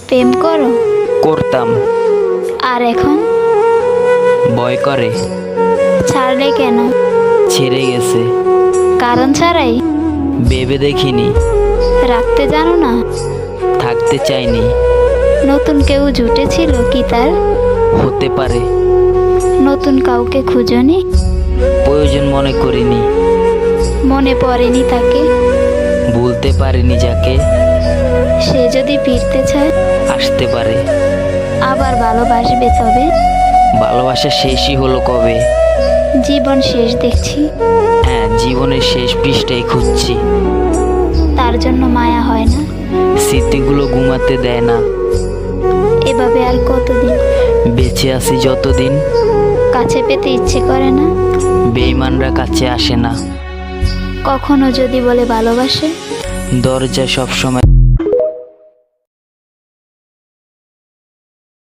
প্রেম করো? করতাম, আর এখন? ভয় করে। ছাড়লে কেন? ছেড়ে গেছে, কারণ ছাড়াই? ভেবে দেখিনি। রাখতে জানো না? থাকতে চাইনি। নতুন কেউ জুটেছিল কি তার? হতে পারে। নতুন কাউকে খুঁজনি? প্রয়োজন মনে করিনি। মনে পড়েনি তাকে? ভুলতে পারিনি যাকে। সে যদি ফিরতে চায় আসতে পারে। আবার ভালোবাসবে, তবে ভালোবাসা শেষই হলো কবে? জীবন শেষ দেখছি। হ্যাঁ, জীবনের শেষ পৃষ্ঠায় খুঁজছি। তার জন্য মায়া হয় না? স্মৃতিগুলো ঘুমাতে দেয় না। এভাবে আর কতদিন? বেঁচে আছি যতদিন। কাছে পেতে ইচ্ছে করে না? বেঈমানরা কাছে আসে না। কখনো যদি বলে ভালোবাসে? দরজা সবসময়